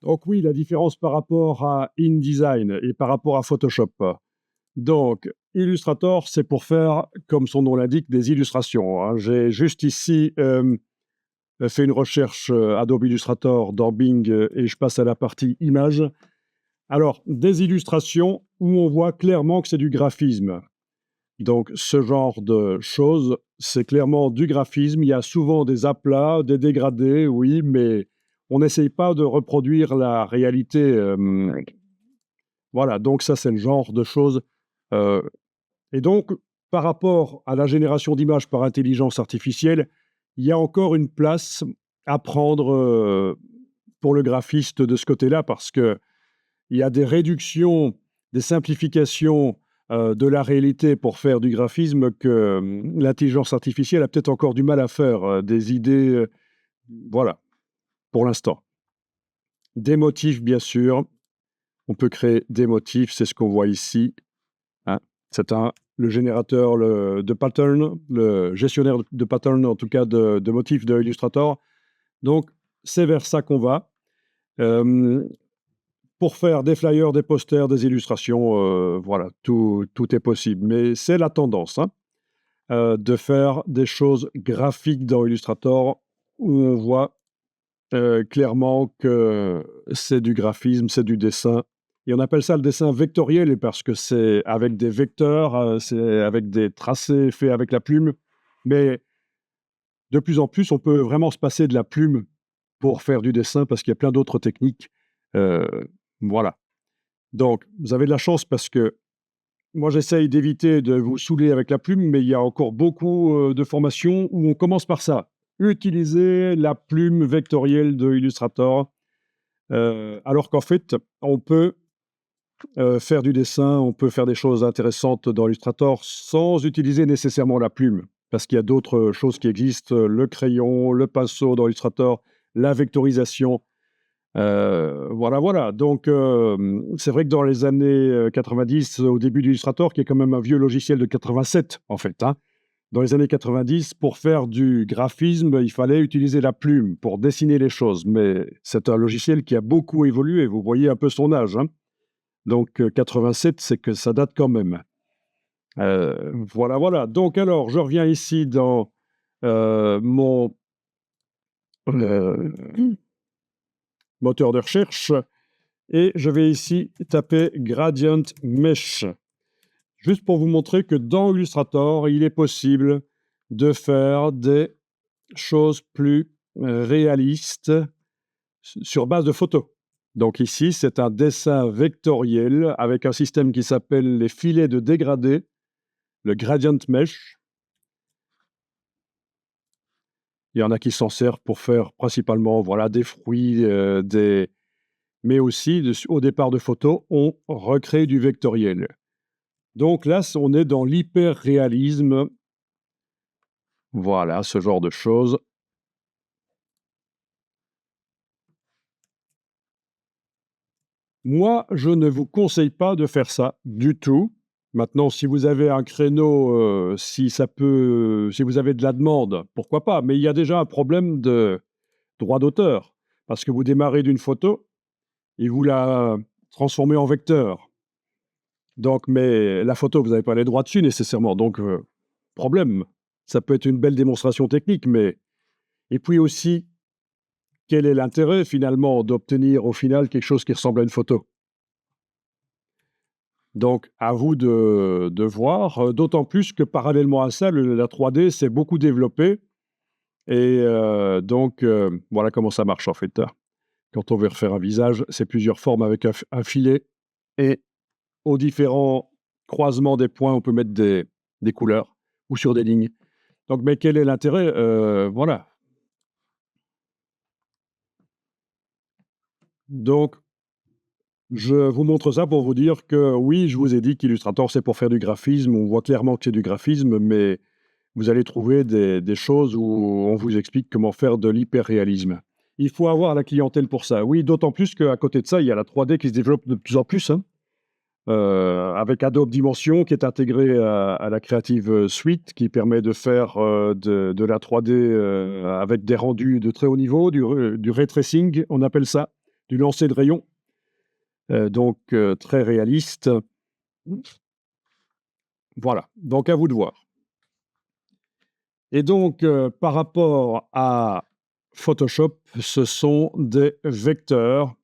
Donc oui, la différence par rapport à InDesign et par rapport à Photoshop. Donc, Illustrator, c'est pour faire, comme son nom l'indique, des illustrations, hein. J'ai juste ici fait une recherche Adobe Illustrator dans Bing et je passe à la partie images. Alors, des illustrations où on voit clairement que c'est du graphisme. Donc, ce genre de choses, c'est clairement du graphisme. Il y a souvent des aplats, des dégradés, oui, mais on n'essaye pas de reproduire la réalité. Voilà, donc ça, c'est le genre de choses. euh, et donc, par rapport à la génération d'images par intelligence artificielle, il y a encore une place à prendre pour le graphiste de ce côté-là, parce qu'il y a des réductions, des simplifications de la réalité pour faire du graphisme que l'intelligence artificielle a peut-être encore du mal à faire, des idées, voilà, pour l'instant. Des motifs, bien sûr, on peut créer des motifs, c'est ce qu'on voit ici, hein. C'est le générateur de pattern, le gestionnaire de pattern, en tout cas de motifs de Illustrator. Donc, c'est vers ça qu'on va. Euh, pour faire des flyers, des posters, des illustrations, voilà, tout est possible. Mais c'est la tendance, hein, de faire des choses graphiques dans Illustrator où on voit clairement que c'est du graphisme, c'est du dessin. Et on appelle ça le dessin vectoriel parce que c'est avec des vecteurs, c'est avec des tracés faits avec la plume. Mais de plus en plus, on peut vraiment se passer de la plume pour faire du dessin parce qu'il y a plein d'autres techniques. Euh, voilà. Donc, vous avez de la chance parce que moi, j'essaye d'éviter de vous saouler avec la plume, mais il y a encore beaucoup de formations où on commence par ça. Utiliser la plume vectorielle de Illustrator. Alors qu'en fait, on peut faire du dessin, on peut faire des choses intéressantes dans Illustrator sans utiliser nécessairement la plume, parce qu'il y a d'autres choses qui existent, le crayon, le pinceau dans Illustrator, la vectorisation. Voilà, voilà. Donc, c'est vrai que dans les années 90, au début d'Illustrator, qui est quand même un vieux logiciel de 87, en fait, hein, dans les années 90, pour faire du graphisme, il fallait utiliser la plume pour dessiner les choses. Mais c'est un logiciel qui a beaucoup évolué. Vous voyez un peu son âge, hein. Donc, 87, c'est que ça date quand même. Voilà, voilà. Donc, alors, je reviens ici dans mon moteur de recherche et je vais ici taper Gradient Mesh. Juste pour vous montrer que dans Illustrator, il est possible de faire des choses plus réalistes sur base de photos. Donc ici, c'est un dessin vectoriel avec un système qui s'appelle les filets de dégradé, le Gradient Mesh. Il y en a qui s'en servent pour faire principalement voilà, des fruits, mais aussi, au départ de photos, on recrée du vectoriel. Donc là, on est dans l'hyper-réalisme. Voilà, ce genre de choses. Moi, je ne vous conseille pas de faire ça du tout. Maintenant, si vous avez un créneau, si vous avez de la demande, pourquoi pas? Mais il y a déjà un problème de droit d'auteur, parce que vous démarrez d'une photo et vous la transformez en vecteur. Donc, mais la photo, vous n'avez pas les droits dessus nécessairement. Donc, problème. Ça peut être une belle démonstration technique, mais et puis aussi, quel est l'intérêt finalement d'obtenir au final quelque chose qui ressemble à une photo? Donc, à vous de voir, d'autant plus que parallèlement à ça, la 3D s'est beaucoup développée et donc voilà comment ça marche en fait, hein. Quand on veut refaire un visage, c'est plusieurs formes avec un filet et aux différents croisements des points, on peut mettre des couleurs ou sur des lignes. Donc, mais quel est l'intérêt? Voilà. Donc, je vous montre ça pour vous dire que oui, je vous ai dit qu'Illustrator, c'est pour faire du graphisme. On voit clairement que c'est du graphisme, mais vous allez trouver des choses où on vous explique comment faire de l'hyper-réalisme. Il faut avoir la clientèle pour ça. Oui, d'autant plus qu'à côté de ça, il y a la 3D qui se développe de plus en plus, hein, avec Adobe Dimension qui est intégré à la Creative Suite, qui permet de faire de la 3D avec des rendus de très haut niveau, du ray tracing, on appelle ça. du lancer de rayon, donc très réaliste. Voilà, donc à vous de voir. Et donc, par rapport à Photoshop, ce sont des vecteurs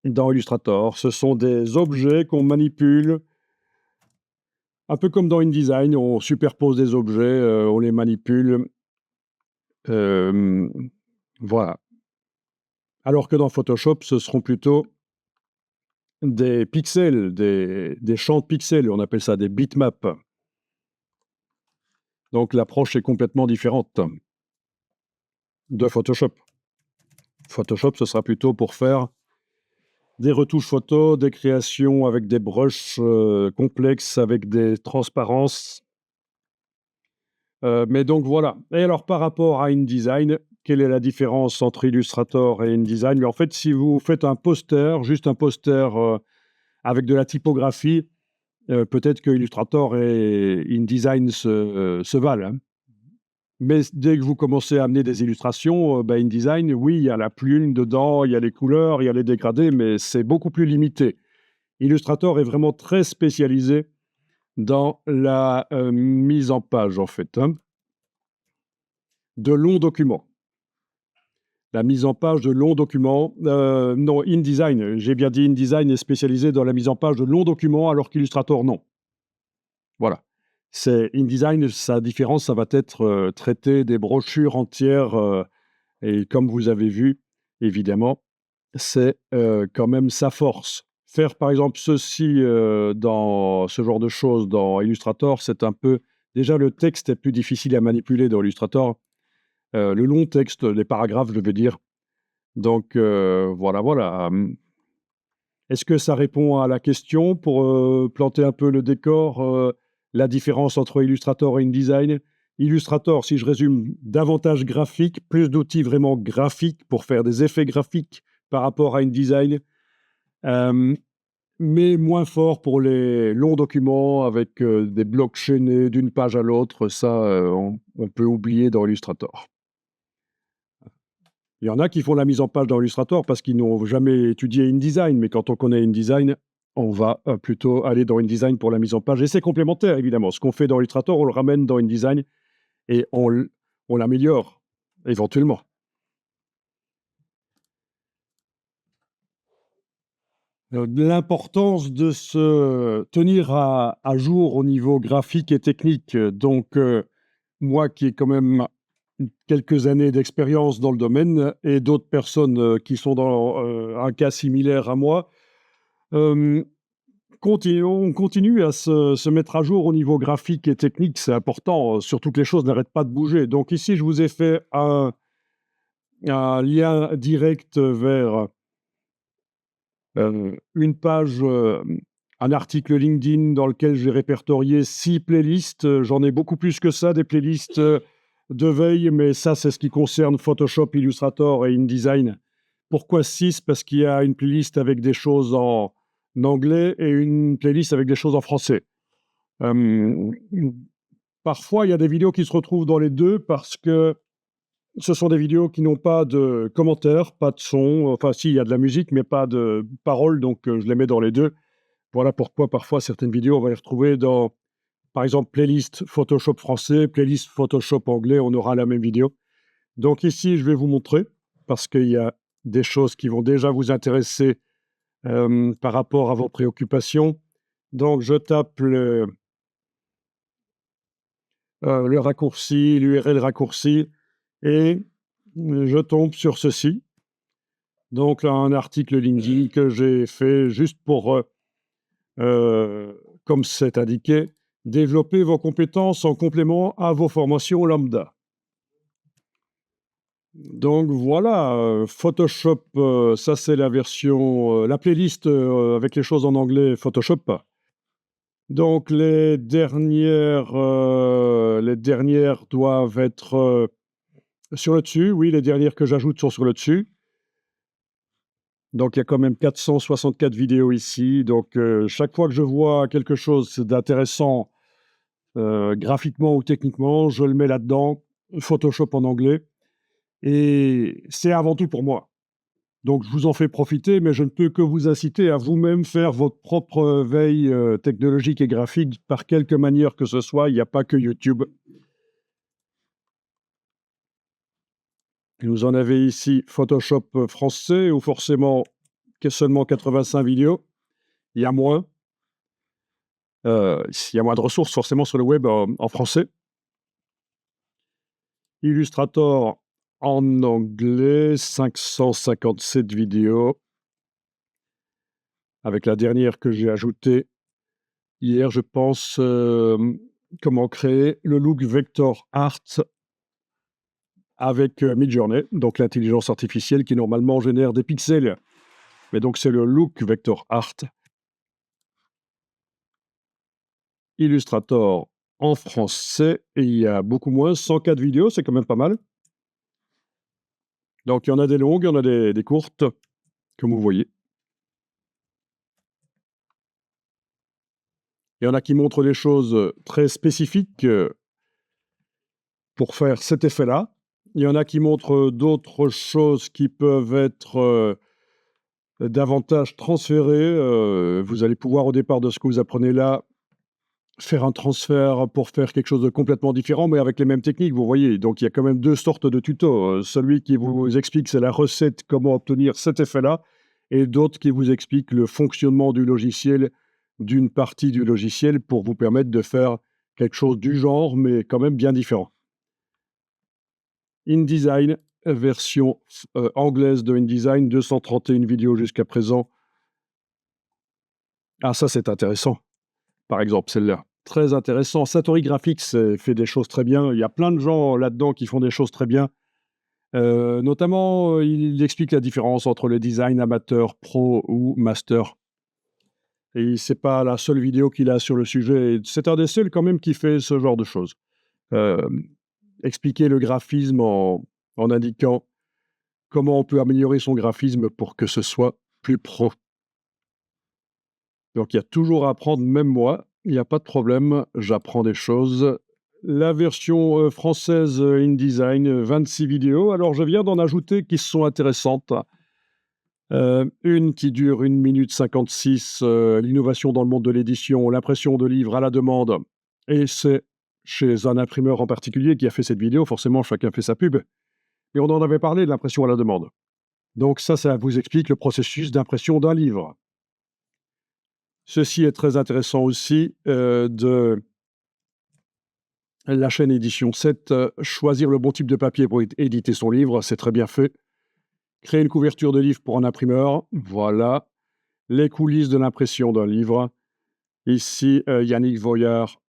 dans Illustrator. Ce sont des objets qu'on manipule, un peu comme dans InDesign, on superpose des objets, on les manipule. Voilà. Alors que dans Photoshop, ce seront plutôt des pixels, des champs de pixels, on appelle ça des bitmaps. Donc l'approche est complètement différente de Photoshop. Photoshop, ce sera plutôt pour faire des retouches photos, des créations avec des brushes complexes, avec des transparences. Mais donc voilà. Et alors par rapport à InDesign, quelle est la différence entre Illustrator et InDesign? Mais en fait, si vous faites un poster, juste un poster avec de la typographie, peut-être que Illustrator et InDesign se valent, hein. Mais dès que vous commencez à amener des illustrations, InDesign, oui, il y a la plume dedans, il y a les couleurs, il y a les dégradés, mais c'est beaucoup plus limité. Illustrator est vraiment très spécialisé dans la mise en page, en fait, hein, de longs documents. La mise en page de longs documents. Non, InDesign, j'ai bien dit InDesign est spécialisé dans la mise en page de longs documents, alors qu'Illustrator, non. Voilà. C'est InDesign, sa différence, ça va être traiter des brochures entières. Et comme vous avez vu, évidemment, c'est quand même sa force. Faire, par exemple, ceci dans ce genre de choses dans Illustrator, c'est un peu... Déjà, le texte est plus difficile à manipuler dans Illustrator. Le long texte, les paragraphes, je veux dire. Donc, voilà, voilà. Est-ce que ça répond à la question pour planter un peu le décor, la différence entre Illustrator et InDesign? Illustrator, si je résume, davantage graphique, plus d'outils vraiment graphiques pour faire des effets graphiques par rapport à InDesign, euh, mais moins fort pour les longs documents avec des blocs chaînés d'une page à l'autre. Ça, on peut oublier dans Illustrator. Il y en a qui font la mise en page dans Illustrator parce qu'ils n'ont jamais étudié InDesign, mais quand on connaît InDesign, on va plutôt aller dans InDesign pour la mise en page. Et c'est complémentaire, évidemment. Ce qu'on fait dans Illustrator, on le ramène dans InDesign et on l'améliore, éventuellement. L'importance de se tenir à jour au niveau graphique et technique. Donc, moi qui ai quand même quelques années d'expérience dans le domaine et d'autres personnes qui sont dans un cas similaire à moi, on continue à se mettre à jour au niveau graphique et technique, c'est important, surtout que les choses n'arrêtent pas de bouger. Donc ici, je vous ai fait un lien direct vers une page, un article LinkedIn dans lequel j'ai répertorié 6 playlists. J'en ai beaucoup plus que ça, des playlists de veille, mais ça, c'est ce qui concerne Photoshop, Illustrator et InDesign. Pourquoi 6? Parce qu'il y a une playlist avec des choses en anglais et une playlist avec des choses en français. Parfois, il y a des vidéos qui se retrouvent dans les deux parce que ce sont des vidéos qui n'ont pas de commentaires, pas de son. Enfin, si, il y a de la musique, mais pas de paroles, donc je les mets dans les deux. Voilà pourquoi parfois certaines vidéos, on va les retrouver dans, par exemple, playlist Photoshop français, playlist Photoshop anglais, on aura la même vidéo. Donc ici, je vais vous montrer, parce qu'il y a des choses qui vont déjà vous intéresser par rapport à vos préoccupations. Donc je tape le raccourci, l'URL raccourci, et je tombe sur ceci. Donc là, un article LinkedIn que j'ai fait juste pour, comme c'est indiqué, développer vos compétences en complément à vos formations lambda. Donc voilà, Photoshop, ça c'est la version, la playlist avec les choses en anglais Photoshop. Donc les dernières doivent être sur le dessus. Oui, les dernières que j'ajoute sont sur le dessus. Donc il y a quand même 464 vidéos ici. Donc chaque fois que je vois quelque chose d'intéressant graphiquement ou techniquement, je le mets là-dedans, Photoshop en anglais. Et c'est avant tout pour moi. Donc je vous en fais profiter, mais je ne peux que vous inciter à vous-même faire votre propre veille technologique et graphique par quelque manière que ce soit. Il n'y a pas que YouTube. Vous en avez ici Photoshop français, où forcément que seulement 85 vidéos. Il y a moins. Il y a moins de ressources forcément sur le web en français. Illustrator en anglais, 557 vidéos. Avec la dernière que j'ai ajoutée hier, je pense, comment créer le look Vector Art avec Midjourney, donc l'intelligence artificielle qui normalement génère des pixels. Mais donc c'est le look Vector Art. Illustrator en français, et il y a beaucoup moins, 104 vidéos, c'est quand même pas mal. Donc il y en a des longues, il y en a des courtes, comme vous voyez. Il y en a qui montrent des choses très spécifiques pour faire cet effet-là. Il y en a qui montrent d'autres choses qui peuvent être davantage transférées. Vous allez pouvoir, au départ de ce que vous apprenez là, faire un transfert pour faire quelque chose de complètement différent, mais avec les mêmes techniques, vous voyez. Donc il y a quand même 2 sortes de tutos. Celui qui vous explique, c'est la recette, comment obtenir cet effet-là, et d'autres qui vous expliquent le fonctionnement du logiciel, d'une partie du logiciel, pour vous permettre de faire quelque chose du genre, mais quand même bien différent. InDesign, version anglaise de InDesign, 231 vidéos jusqu'à présent. Ah ça, c'est intéressant. Par exemple, celle-là. Très intéressant. Satori Graphics fait des choses très bien. Il y a plein de gens là-dedans qui font des choses très bien. Notamment, il explique la différence entre le design amateur, pro ou master. Et c'est pas la seule vidéo qu'il a sur le sujet. C'est un des seuls quand même qui fait ce genre de choses. Expliquer le graphisme en indiquant comment on peut améliorer son graphisme pour que ce soit plus pro. Donc il y a toujours à apprendre, même moi, il n'y a pas de problème, j'apprends des choses. La version française InDesign, 26 vidéos. Alors je viens d'en ajouter qui sont intéressantes. Une qui dure 1 minute 56, l'innovation dans le monde de l'édition, l'impression de livres à la demande. Et c'est chez un imprimeur en particulier qui a fait cette vidéo. Forcément, chacun fait sa pub. Et on en avait parlé de l'impression à la demande. Donc ça vous explique le processus d'impression d'un livre. Ceci est très intéressant aussi, de la chaîne Édition 7, choisir le bon type de papier pour éditer son livre, c'est très bien fait. Créer une couverture de livre pour un imprimeur, voilà. Les coulisses de l'impression d'un livre. Ici, Yannick Voyard,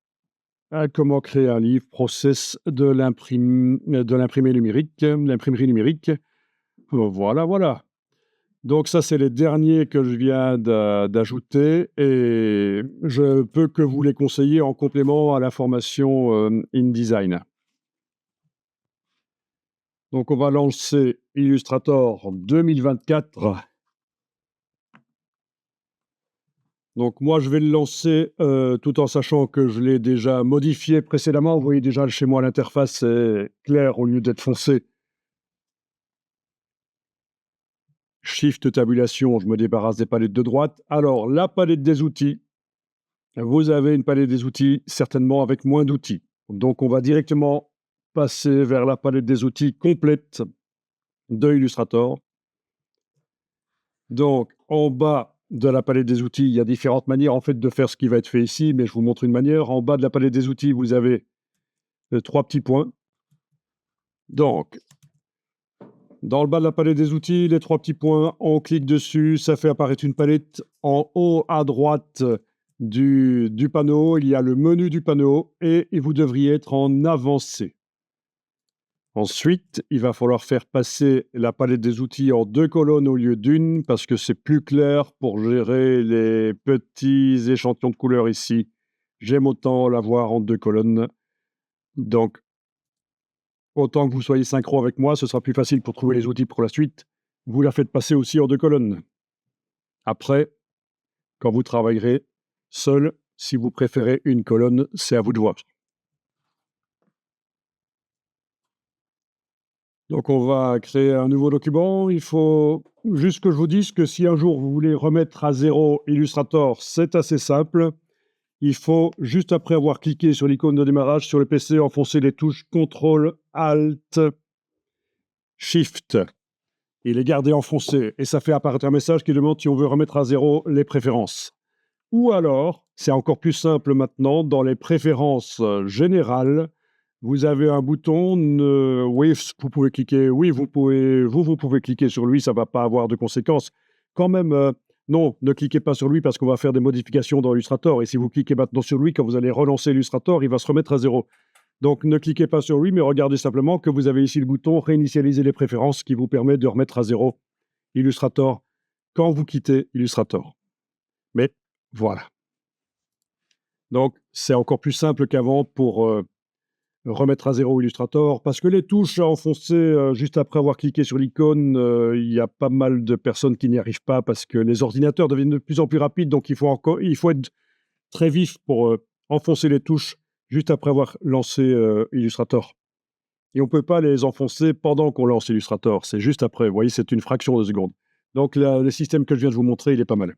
comment créer un livre, process de l'imprimer numérique, l'imprimerie numérique. Voilà, voilà. Donc ça, c'est les derniers que je viens d'ajouter, et je peux que vous les conseiller en complément à la formation InDesign. Donc on va lancer Illustrator 2024. Donc moi, je vais le lancer tout en sachant que je l'ai déjà modifié précédemment. Vous voyez déjà chez moi, l'interface est claire au lieu d'être foncée. Shift tabulation, je me débarrasse des palettes de droite. Alors, la palette des outils, vous avez une palette des outils certainement avec moins d'outils. Donc, on va directement passer vers la palette des outils complète de Illustrator. Donc, en bas de la palette des outils, il y a différentes manières en fait de faire ce qui va être fait ici, mais je vous montre une manière. En bas de la palette des outils, vous avez 3 petits points. Donc, dans le bas de la palette des outils, les 3 petits points, on clique dessus, ça fait apparaître une palette. En haut à droite du panneau, il y a le menu du panneau et vous devriez être en avancé. Ensuite, il va falloir faire passer la palette des outils en 2 colonnes au lieu d'une parce que c'est plus clair pour gérer les petits échantillons de couleurs ici. J'aime autant l'avoir en 2 colonnes. Donc, autant que vous soyez synchro avec moi, ce sera plus facile pour trouver les outils pour la suite. Vous la faites passer aussi en 2 colonnes. Après, quand vous travaillerez seul, si vous préférez une colonne, c'est à vous de voir. Donc, on va créer un nouveau document. Il faut juste que je vous dise que si un jour vous voulez remettre à zéro Illustrator, c'est assez simple. Il faut, juste après avoir cliqué sur l'icône de démarrage sur le PC, enfoncer les touches CTRL, ALT, SHIFT et les garder enfoncées. Et ça fait apparaître un message qui demande si on veut remettre à zéro les préférences. Ou alors, c'est encore plus simple maintenant, dans les préférences générales, vous avez un bouton, oui, vous pouvez cliquer, oui, vous pouvez cliquer sur lui, ça ne va pas avoir de conséquences. Quand même, non, ne cliquez pas sur lui parce qu'on va faire des modifications dans Illustrator. Et si vous cliquez maintenant sur lui, quand vous allez relancer Illustrator, il va se remettre à zéro. Donc, ne cliquez pas sur lui, mais regardez simplement que vous avez ici le bouton réinitialiser les préférences qui vous permet de remettre à zéro Illustrator quand vous quittez Illustrator. Mais voilà. Donc, c'est encore plus simple qu'avant pour remettre à zéro Illustrator, parce que les touches à enfoncer juste après avoir cliqué sur l'icône, il y a pas mal de personnes qui n'y arrivent pas parce que les ordinateurs deviennent de plus en plus rapides, donc il faut être très vif pour enfoncer les touches juste après avoir lancé Illustrator. Et on ne peut pas les enfoncer pendant qu'on lance Illustrator, c'est juste après. Vous voyez, c'est une fraction de seconde. Donc, le système que je viens de vous montrer, il est pas mal.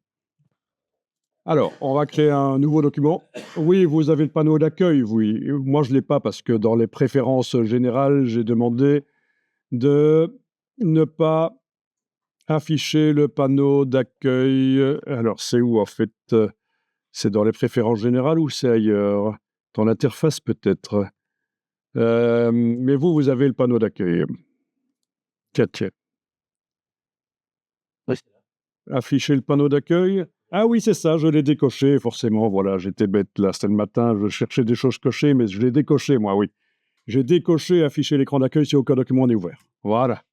Alors, on va créer un nouveau document. Oui, vous avez le panneau d'accueil, oui. Moi, je ne l'ai pas parce que dans les préférences générales, j'ai demandé de ne pas afficher le panneau d'accueil. Alors, c'est où en fait? C'est dans les préférences générales ou c'est ailleurs? Dans l'interface peut-être. Mais vous avez le panneau d'accueil. Tiens, tiens. Afficher le panneau d'accueil. Ah oui, c'est ça, je l'ai décoché, forcément. Voilà, j'étais bête là, c'était le matin, je cherchais des choses cochées, mais je l'ai décoché, moi, oui. J'ai décoché afficher l'écran d'accueil si aucun document n'est ouvert. Voilà.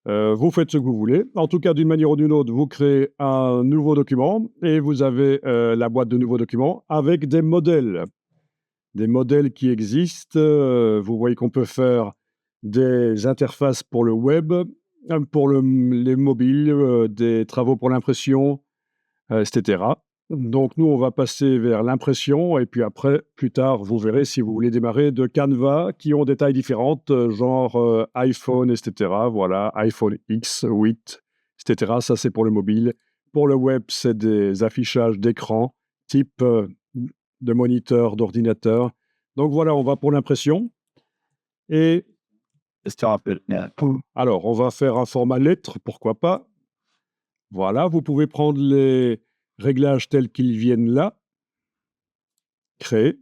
Vous faites ce que vous voulez. En tout cas, d'une manière ou d'une autre, vous créez un nouveau document et vous avez la boîte de nouveaux documents avec des modèles. Des modèles qui existent. Vous voyez qu'on peut faire des interfaces pour le web, pour les mobiles, des travaux pour l'impression, etc. Donc nous, on va passer vers l'impression et puis après, plus tard, vous verrez si vous voulez démarrer de Canva qui ont des tailles différentes, genre iPhone, etc. Voilà, iPhone X, 8, etc. Ça, c'est pour le mobile. Pour le web, c'est des affichages d'écran type de moniteur, d'ordinateur. Donc voilà, on va pour l'impression. Et alors, on va faire un format lettre, pourquoi pas. Voilà, vous pouvez prendre les réglages tels qu'ils viennent là, créer.